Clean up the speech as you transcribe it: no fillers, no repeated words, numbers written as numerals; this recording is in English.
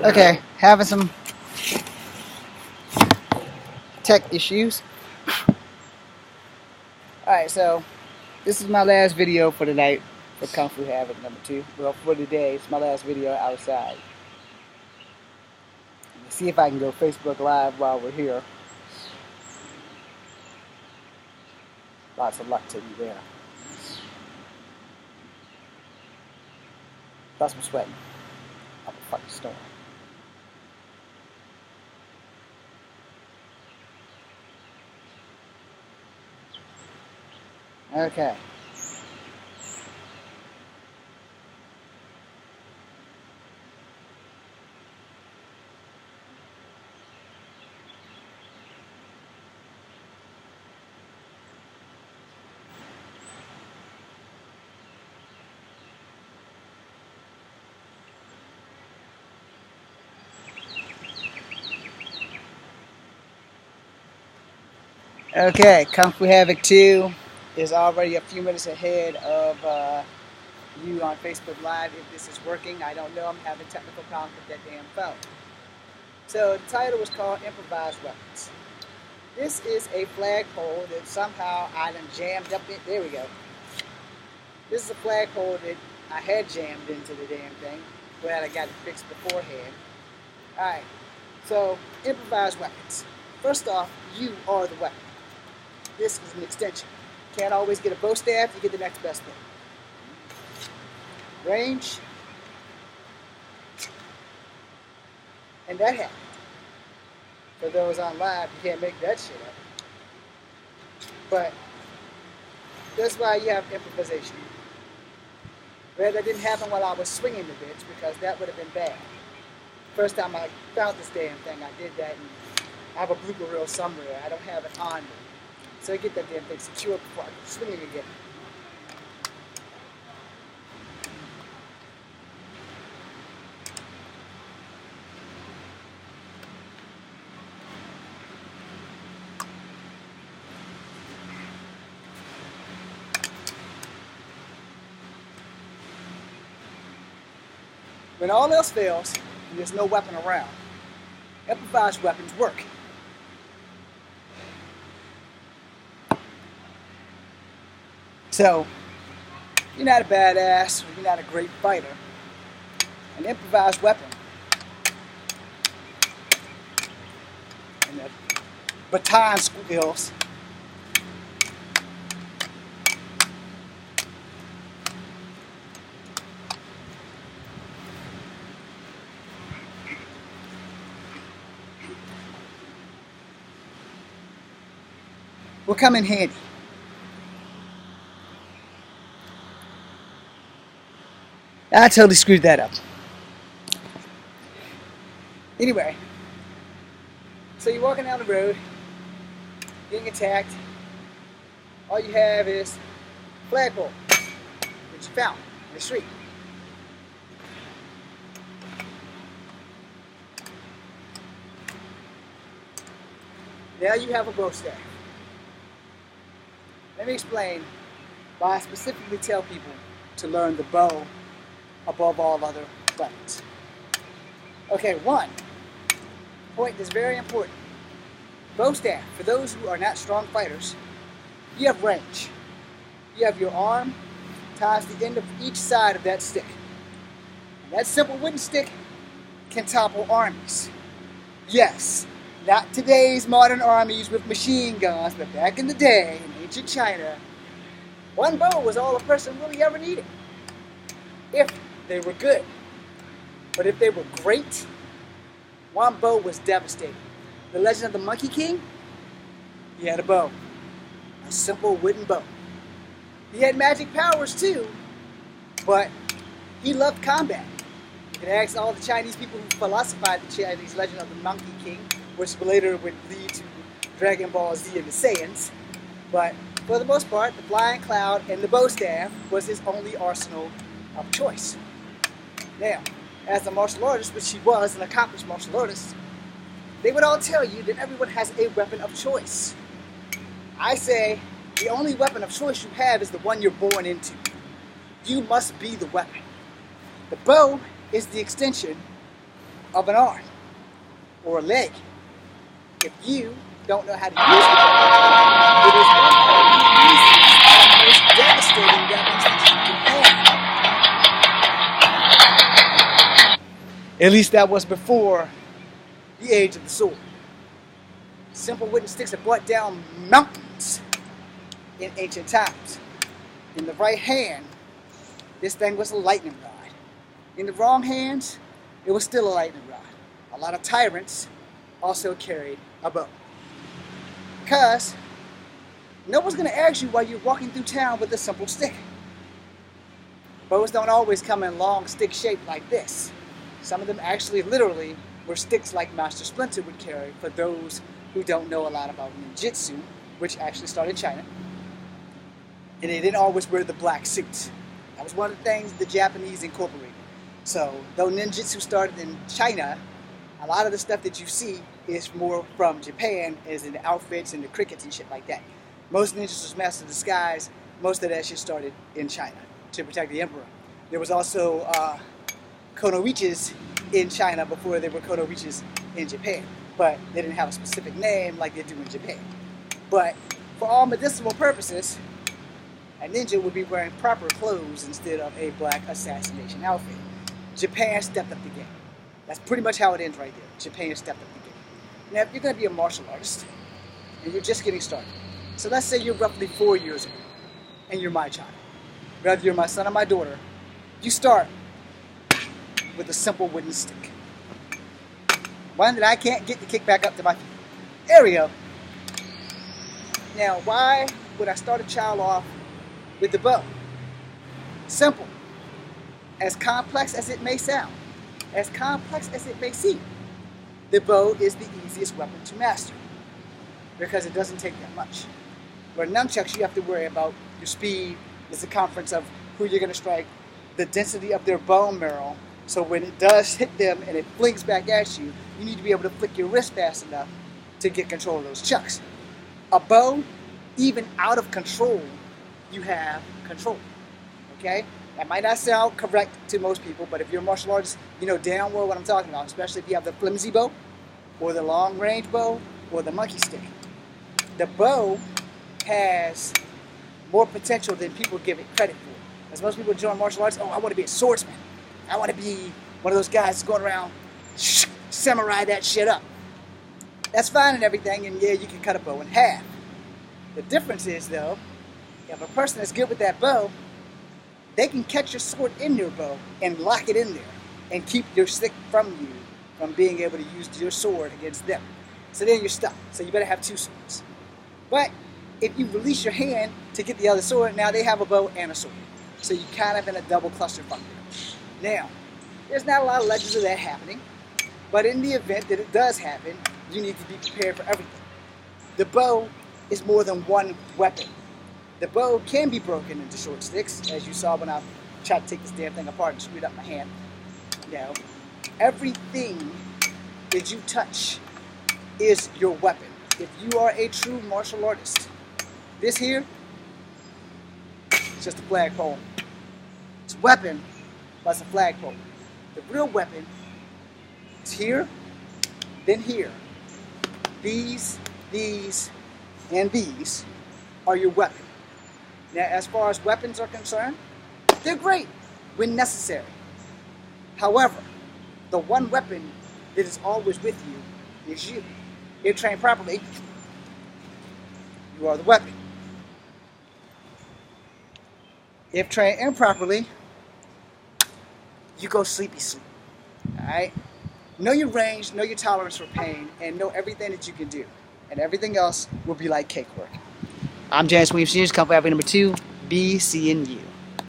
Okay, having some tech issues. Alright, so this is my last video for the night for Kung Fu Havoc #2. Well, for the day, it's my last video outside. Let's see if I can go Facebook Live while we're here. Lots of luck to you there. Plus I'm sweating. I'm a fucking storm. Okay. Okay, Kung Fu Havoc 2 is already a few minutes ahead of you on Facebook Live. If this is working, I don't know. I'm having technical problems with that damn phone. So the title was called Improvised Weapons. This is a flagpole that somehow I done jammed up in. There we go. This is a flagpole that I had jammed into the damn thing. Glad I got it fixed beforehand. Alright, so improvised weapons. First off, you are the weapon. This is an extension. Can't always get a bow staff, you get the next best thing. Range. And that happened. For those on live, you can't make that shit up. But that's why you have improvisation. Well, that didn't happen while I was swinging the bitch, because that would have been bad. First time I found this damn thing, I did that, and I have a blooper reel somewhere. I don't have it on me. So I get that damn thing secure before I can swing it again. When all else fails, and there's no weapon around, improvised weapons work. So, you're not a badass, or you're not a great fighter. An improvised weapon and the baton skills will come in handy. I totally screwed that up. Anyway, so you're walking down the road, getting attacked. All you have is a flagpole that you found in the street. Now you have a bow staff. Let me explain why I specifically tell people to learn the bow above all other weapons. Okay, one point is very important. Bow staff, for those who are not strong fighters, you have range. You have your arm times the end of each side of that stick. And that simple wooden stick can topple armies. Yes, not today's modern armies with machine guns, but back in the day, in ancient China, one bow was all a person really ever needed. If they were good. But if they were great, one bow was devastating. The Legend of the Monkey King, he had a bow. A simple wooden bow. He had magic powers too, but he loved combat. You can ask all the Chinese people who philosophized the Chinese Legend of the Monkey King, which later would lead to Dragon Ball Z and the Saiyans. But for the most part, the flying cloud and the bow staff was his only arsenal of choice. Now, as a martial artist, which he was an accomplished martial artist, they would all tell you that everyone has a weapon of choice. I say the only weapon of choice you have is the one you're born into. You must be the weapon. The bow is the extension of an arm or a leg. If you don't know how to use the bow, it is one of the easiest and most devastating weapons that you can have. At least that was before the age of the sword. Simple wooden sticks are brought down mountains in ancient times. In the right hand, this thing was a lightning rod. In the wrong hands, it was still a lightning rod. A lot of tyrants also carried a bow. Because no one's going to ask you while you're walking through town with a simple stick. Bows don't always come in long stick shape like this. Some of them actually literally were sticks like Master Splinter would carry for those who don't know a lot about ninjutsu, which actually started in China. And they didn't always wear the black suits. That was one of the things the Japanese incorporated. So, though ninjutsu started in China, a lot of the stuff that you see is more from Japan, as in the outfits and the crickets and shit like that. Most ninjas was Master of Disguise. Most of that shit started in China to protect the emperor. There was also konoichis in China before there were konoichis in Japan. But they didn't have a specific name like they do in Japan. But for all medicinal purposes, a ninja would be wearing proper clothes instead of a black assassination outfit. Japan stepped up the game. That's pretty much how it ends right there. Japan stepped up the game. Now, if you're going to be a martial artist, and you're just getting started, so let's say you're roughly 4 years old, and you're my child, whether you're my son or my daughter, you start with a simple wooden stick. One that I can't get to kick back up to my feet. There we go. Now, why would I start a child off with the bow? Simple. As complex as it may sound, as complex as it may seem, the bow is the easiest weapon to master because it doesn't take that much. Where nunchucks, you have to worry about your speed, the circumference of who you're going to strike, the density of their bone marrow, so when it does hit them and it flings back at you, you need to be able to flick your wrist fast enough to get control of those chucks. A bow, even out of control, you have control. Okay? That might not sound correct to most people, but if you're a martial artist, you know damn well what I'm talking about, especially if you have the flimsy bow, or the long range bow, or the monkey stick. The bow has more potential than people give it credit for. As most people join martial arts, oh, I want to be a swordsman. I want to be one of those guys going around samurai that shit up. That's fine and everything, and yeah, you can cut a bow in half. The difference is, though, if a person is good with that bow, they can catch your sword in your bow and lock it in there and keep your stick from you from being able to use your sword against them. So then you're stuck. So you better have two swords. But if you release your hand to get the other sword, now they have a bow and a sword. So you're kind of in a double clusterfuck. Now, there's not a lot of legends of that happening, but in the event that it does happen, you need to be prepared for everything. The bow is more than one weapon. The bow can be broken into short sticks, as you saw when I tried to take this damn thing apart and screwed up my hand. Now, everything that you touch is your weapon. If you are a true martial artist, this here is just a flagpole. It's a weapon, but it's a flagpole. The real weapon is here, then here. These, and these are your weapon. Now, as far as weapons are concerned, they're great when necessary. However, the one weapon that is always with you is you. If trained properly, you are the weapon. If trained improperly, you go sleepy sleep. Alright? Know your range, know your tolerance for pain, and know everything that you can do. And everything else will be like cakework. I'm James Williams Jr., Kung Fu Fighter number 2. Be seeing you.